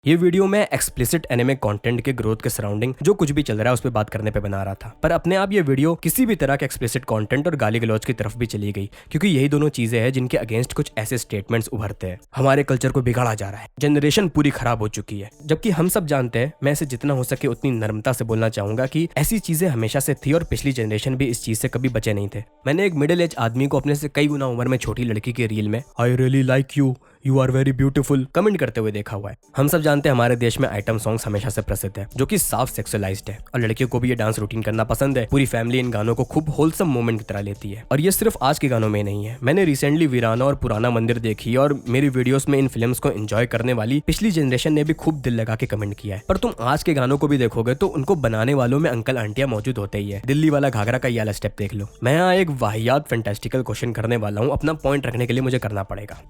ये वीडियो मैं explicit anime content के ग्रोथ के सराउंडिंग जो कुछ भी चल रहा है उस पर बात करने पे बना रहा था, पर अपने आप ये वीडियो किसी भी तरह के एक्सप्लिसिट कंटेंट और गाली गलौज की तरफ भी चली गई, क्योंकि यही दोनों चीजें हैं जिनके अगेंस्ट कुछ ऐसे स्टेटमेंट्स उभरते हैं। हमारे कल्चर को बिगाड़ा जा रहा है, जनरेशन पूरी खराब हो चुकी है, जबकि हम सब जानते हैं। मैं इसे जितना हो सके उतनी नर्मता से बोलना चाहूंगा कि ऐसी चीजें हमेशा से थी और पिछली जनरेशन भी इस चीज से कभी बचे नहीं थे। मैंने एक मिडिल एज आदमी को अपने से कई गुना उम्र में छोटी लड़की की रील में I really like you are very beautiful comment करते हुए देखा हुआ है। हम सब जानते हैं हमारे देश में आइटम सॉन्ग्स हमेशा से प्रसिद्ध है, जो कि साफ सेक्सुअलाइज्ड है, और लड़कियों को भी ये डांस रूटीन करना पसंद है। पूरी फैमिली इन गानों को खूब होलसम मोमेंट की तरह लेती है, और ये सिर्फ आज के गानों में नहीं है। मैंने रिसेंटली वीराना और पुराना मंदिर देखी, और मेरी वीडियोस में इन फिल्म्स को एंजॉय करने वाली पिछली जनरेशन ने भी खूब दिल लगा के कमेंट किया है। पर तुम आज के गानों को भी देखोगे तो उनको बनाने वालों में अंकल आंटियां मौजूद होते ही है। दिल्ली वाला घाघरा का ये वाला स्टेप देख लो। मैं यहाँ एक वाहियात फैंटास्टिकल क्वेश्चन करने वाला हूँ, अपना पॉइंट रखने के लिए मुझे करना पड़ेगा।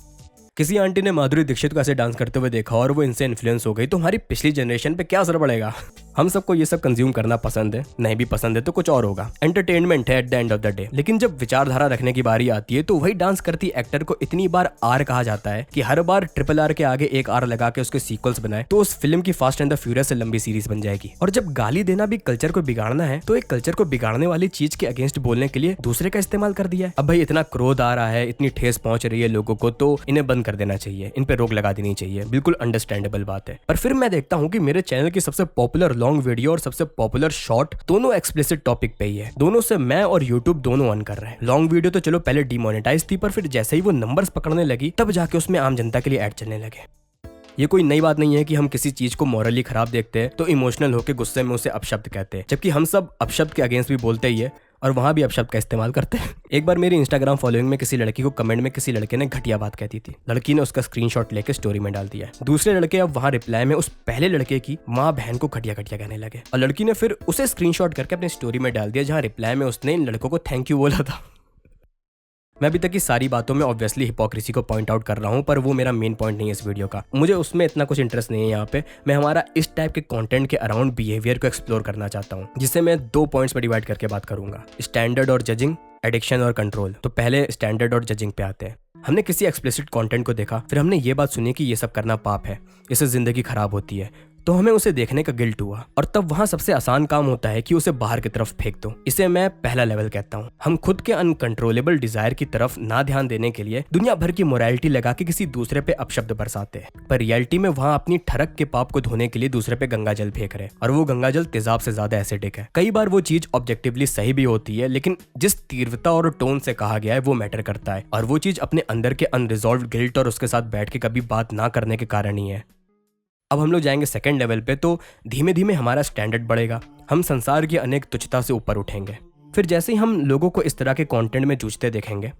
किसी आंटी ने माधुरी दीक्षित को ऐसे डांस करते हुए देखा और वो इनसे इन्फ्लुएंस हो गई, तो हमारी पिछली जनरेशन पे क्या असर पड़ेगा? हम सबको ये सब कंज्यूम करना पसंद है, नहीं भी पसंद है तो कुछ और होगा। एंटरटेनमेंट है at the end of the day, लेकिन जब विचारधारा रखने की बारी आती है तो वही डांस करती एक्टर को इतनी बार आर कहा जाता है कि हर बार ट्रिपल आर के आगे एक आर लगा के उसके सीक्वल्स बनाए तो उस फिल्म की फास्ट एंड द फ्यूरियस से लंबी सीरीज बन जाएगी। और जब गाली देना भी कल्चर को बिगाड़ना है, तो एक कल्चर को बिगाड़ने वाली चीज के अगेंस्ट बोलने के लिए दूसरे का इस्तेमाल कर दिया है। अब भाई इतना क्रोध आ रहा है, इतनी ठेस पहुंच रही है लोगों को, तो इन्हें बंद कर देना चाहिए, इन पे रोक लगा देनी चाहिए। बिल्कुल अंडरस्टैंडेबल बात है। पर फिर मैं देखता हूँ कि मेरे चैनल की सबसे पॉपुलर लॉन्ग वीडियो और सबसे पॉपुलर शॉर्ट दोनों एक्सप्लिसिट टॉपिक पे ही है। दोनों से मैं और यूट्यूब दोनों ऑन कर रहे हैं। लॉन्ग वीडियो तो चलो पहले डिमोनेटाइज थी, पर फिर जैसे ही वो नंबर्स पकड़ने लगी तब जाके उसमें आम जनता के लिए ऐड चलने लगे। ये कोई नई बात नहीं है कि हम किसी चीज को मॉरली खराब देखते हैं तो इमोशनल होकर गुस्से में उसे अपशब्द कहते हैं, जबकि हम सब अपशब्द के अगेंस्ट भी बोलते ही है और वहां भी अपशब्द का इस्तेमाल करते हैं। एक बार मेरी इंस्टाग्राम फॉलोइंग में किसी लड़की को कमेंट में किसी लड़के ने घटिया बात कहती थी। लड़की ने उसका स्क्रीनशॉट लेकर स्टोरी में डाल दिया। दूसरे लड़के अब वहां रिप्लाई में उस पहले लड़के की माँ बहन को घटिया घटिया कहने लगे, और लड़की ने फिर उसे स्क्रीनशॉट करके अपनी स्टोरी में डाल दिया, जहां रिप्लाई में उसने इन लड़कों को थैंक यू बोला था। मैं अभी तक की सारी बातों में ऑब्वियसली हिपोक्रेसी को पॉइंट आउट कर रहा हूँ, पर वो मेरा मेन पॉइंट नहीं है इस वीडियो का। मुझे उसमें इतना कुछ इंटरेस्ट नहीं है। यहाँ पे मैं हमारा इस टाइप के कंटेंट के अराउंड बिहेवियर को एक्सप्लोर करना चाहता हूँ, जिसे मैं 2 पॉइंट्स में डिवाइड करके बात करूंगा, स्टैंडर्ड और जजिंग, एडिक्शन और कंट्रोल। तो पहले स्टैंडर्ड और जजिंग पे आते हैं। हमने किसी एक्सप्लिसिट कंटेंट को देखा, फिर हमने ये बात सुनी कि ये सब करना पाप है, इससे जिंदगी खराब होती है, तो हमें उसे देखने का गिल्ट हुआ, और तब वहां सबसे आसान काम होता है कि उसे बाहर की तरफ फेंक दो। इसे मैं पहला लेवल कहता हूँ। हम खुद के अनकंट्रोलेबल डिजायर की तरफ ना ध्यान देने के लिए दुनिया भर की मोरालिटी लगा के किसी दूसरे पे अपशब्द बरसाते हैं, पर रियलिटी में वहां अपनी ठरक के पाप को धोने के लिए दूसरे पे गंगा जल फेंक रहे, और वो गंगा जल तेजाब से ज्यादा एसिडिक है। कई बार वो चीज ऑब्जेक्टिवली सही भी होती है, लेकिन जिस तीव्रता और टोन से कहा गया है वो मैटर करता है, और वो चीज अपने अंदर के अनरिजॉल्व्ड गिल्ट और उसके साथ बैठ के कभी बात ना करने के कारण ही है। अब हम लोग जाएंगे सेकंड लेवल पे, तो धीमे धीमे हमारा स्टैंडर्ड बढ़ेगा, हम संसार की अनेक तुच्छता से ऊपर उठेंगे। फिर जैसे ही हम लोगों को इस तरह के कंटेंट में जूझते देखेंगे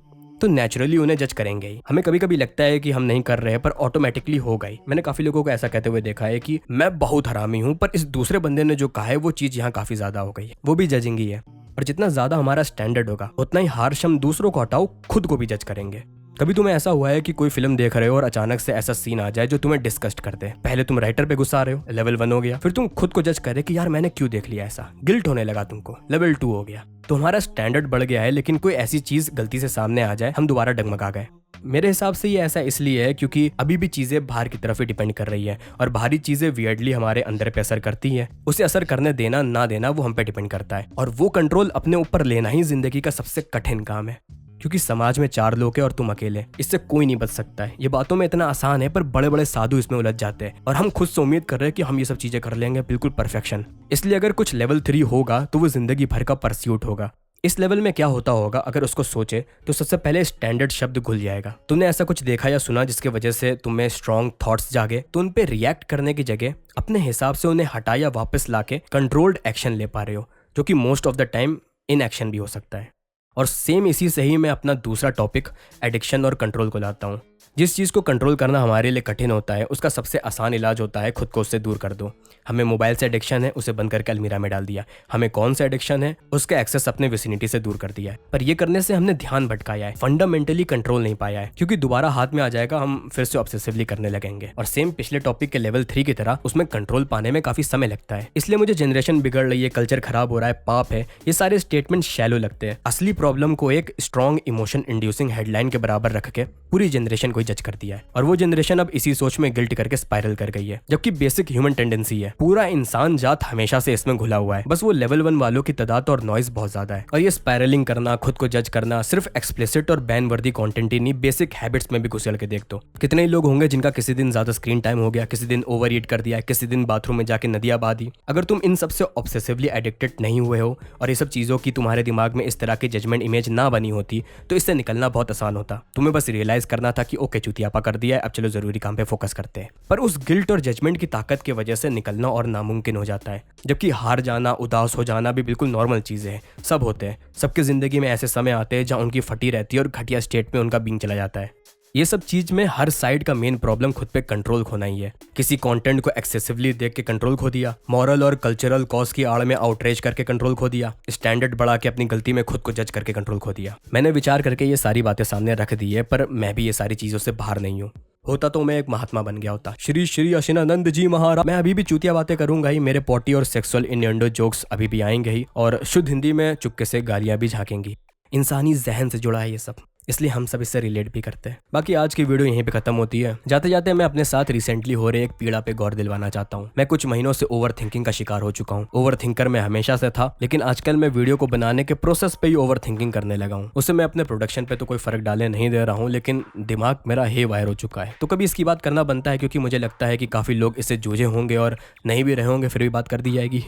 तो नेचुरली उन्हें जज करेंगे ही। हमें कभी कभी लगता है कि हम नहीं कर रहे हैं, पर ऑटोमेटिकली हो गई। मैंने काफी लोगों को ऐसा कहते हुए देखा है कि मैं बहुत हरामी हूँ, पर इस दूसरे बंदे ने जो कहा है वो चीज यहाँ काफी ज्यादा हो गई है। वो भी जजिंग ही है, और जितना ज्यादा हमारा स्टैंडर्ड होगा उतना ही हार्श हम दूसरों को हटाओ खुद को भी जज करेंगे। कभी तुम्हें ऐसा हुआ है कि कोई फिल्म देख रहे हो और अचानक से ऐसा सीन आ जाए जो तुम्हें डिस्कस्ट कर दे? पहले तुम राइटर पे गुस्सा आ रहे हो, लेवल 1 हो गया, फिर तुम खुद को जज कर रहे कि यार मैंने क्यों देख लिया ऐसा, गिल्ट होने लगा तुमको, लेवल 2 हो गया। तो हमारा स्टैंडर्ड बढ़ गया है, लेकिन कोई ऐसी चीज गलती से सामने आ जाए हम दोबारा डगमगा गए। मेरे हिसाब से ये ऐसा इसलिए है क्योंकि अभी भी चीजें बाहर की तरफ ही डिपेंड कर रही है, और बाहरी चीजें वियर्डली हमारे अंदर पे असर करती है। उसे असर करने देना ना देना वो हम पे डिपेंड करता है, और वो कंट्रोल अपने ऊपर लेना ही जिंदगी का सबसे कठिन काम है, क्योंकि समाज में 4 लोग हैं और तुम अकेले, इससे कोई नहीं बच सकता है। ये बातों में इतना आसान है, पर बड़े बड़े साधु इसमें उलझ जाते हैं, और हम खुद से उम्मीद कर रहे हैं कि हम ये सब चीजें कर लेंगे बिल्कुल परफेक्शन। इसलिए अगर कुछ लेवल 3 होगा तो वो जिंदगी भर का परस्यूट होगा। इस लेवल में क्या होता होगा अगर उसको सोचे तो सबसे पहले स्टैंडर्ड शब्द घुल जाएगा। तुमने ऐसा कुछ देखा या सुना जिसके वजह से तुम्हें स्ट्रॉन्ग थॉट्स जागे, तो उन पे रिएक्ट करने की जगह अपने हिसाब से उन्हें हटा या वापस लाके कंट्रोल्ड एक्शन ले पा रहे हो, जो कि most of the time in action भी हो सकता है। और सेम इसी से ही मैं अपना दूसरा टॉपिक एडिक्शन और कंट्रोल को लाता हूँ। जिस चीज़ को कंट्रोल करना हमारे लिए कठिन होता है, उसका सबसे आसान इलाज होता है खुद को उससे दूर कर दो। हमें मोबाइल से एडिक्शन है, उसे बंद करके अलमीरा में डाल दिया। हमें कौन सा एडिक्शन है, उसका एक्सेस अपने विसिनिटी से दूर कर दिया है, पर ये करने से हमने ध्यान भटकाया है, फंडामेंटली कंट्रोल नहीं पाया है, क्योंकि दोबारा हाथ में आ जाएगा हम फिर से ऑब्सेसिवली करने लगेंगे। और सेम पिछले टॉपिक के लेवल 3 की तरह उसमें कंट्रोल पाने में काफी समय लगता है। इसलिए मुझे जनरेशन बिगड़ रही है, कल्चर खराब हो रहा है, पाप है, ये सारे स्टेटमेंट शैलो लगते हैं। असली प्रॉब्लम को एक स्ट्रॉन्ग इमोशन इंड्यूसिंग हेडलाइन के बराबर रख के पूरी जनरेशन को ही जज कर दिया है और वो जनरेशन अब इसी सोच में गिल्ट करके स्पाइरल कर गई है, जबकि बेसिक ह्यूमन टेंडेंसी है। पूरा इंसान जात हमेशा से इसमें घुला हुआ है, बस वो लेवल 1 वालों की तादाद और नॉइज बहुत ज्यादा है। और ये स्पाइरलिंग करना, खुद को जज करना सिर्फ एक्सप्लिसिट और बैन वर्दी कंटेंट ही नहीं, बेसिक हैबिट्स में भी घुसल के देख दो। कितने ही लोग होंगे जिनका किसी दिन ज्यादा स्क्रीन टाइम हो गया, किसी दिन ओवर ईट कर दिया, किसी दिन बाथरूम में जाके नदियां बहा दी। अगर तुम इन सबसे ऑब्सेसिवली एडिक्टेड नहीं हुए हो और ये सब चीजों की तुम्हारे दिमाग में इस तरह की जजमेंट इमेज ना बनी होती तो इससे निकलना बहुत आसान होता। तुम्हें बस रियलाइज करना था कि ओके चुतियापा कर दिया है, अब चलो जरूरी काम पे फोकस करते हैं। पर उस गिल्ट और जजमेंट की ताकत की वजह से निकलना और नामुमकिन हो जाता है, जबकि हार जाना, उदास हो जाना भी बिल्कुल नॉर्मल चीजें हैं। सब होते हैं, सबके जिंदगी में ऐसे समय आते हैं जहां उनकी फटी रहती है और घटिया स्टेट में उनका बींग चला जाता है। ये सब चीज में हर साइड का मेन प्रॉब्लम खुद पे कंट्रोल खोना ही है। किसी कंटेंट को एक्सेसिवली देख के कंट्रोल खो दिया, मॉरल और कल्चरल कॉज की आड़ में आउटरीच करके कंट्रोल खो दिया, स्टैंडर्ड बढ़ा के अपनी गलती में खुद को जज करके कंट्रोल खो दिया। मैंने विचार करके ये सारी बातें सामने रख दी है, पर मैं भी ये सारी चीजों से बाहर नहीं हूँ। होता तो मैं एक महात्मा बन गया होता, श्री श्री अशिनानंद जी महाराज। मैं अभी भी चूतिया बातें करूंगा ही, मेरे पॉटी और सेक्सुअल इन्यूएंडो जोक्स अभी भी आएंगे ही, और शुद्ध हिंदी में चुपके से गालियां भी झांकेंगी। इंसानी जहन से जुड़ा है ये सब, इसलिए हम सब इससे रिलेट भी करते हैं। बाकी आज की वीडियो यहीं पे खत्म होती है। जाते जाते मैं अपने साथ रिसेंटली हो रहे एक पीड़ा पे गौर दिलवाना चाहता हूँ। मैं कुछ महीनों से ओवर थिंकिंग का शिकार हो चुका हूँ। ओवर थिंकर मैं हमेशा से था, लेकिन आजकल मैं वीडियो को बनाने के प्रोसेस पे ही ओवर थिंकिंग करने लगा हूँ। उससे मैं अपने प्रोडक्शन पे तो कोई फर्क डालने नहीं दे रहा हूँ, लेकिन दिमाग मेरा हे वायर हो चुका है। तो कभी इसकी बात करना बनता है, क्योंकि मुझे लगता है कि काफी लोग इससे जूझे होंगे और नहीं भी रहे होंगे, फिर भी बात कर दी जाएगी।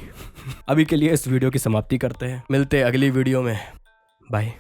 अभी के लिए इस वीडियो की समाप्ति करते हैं, मिलते हैं अगली वीडियो में। बाय।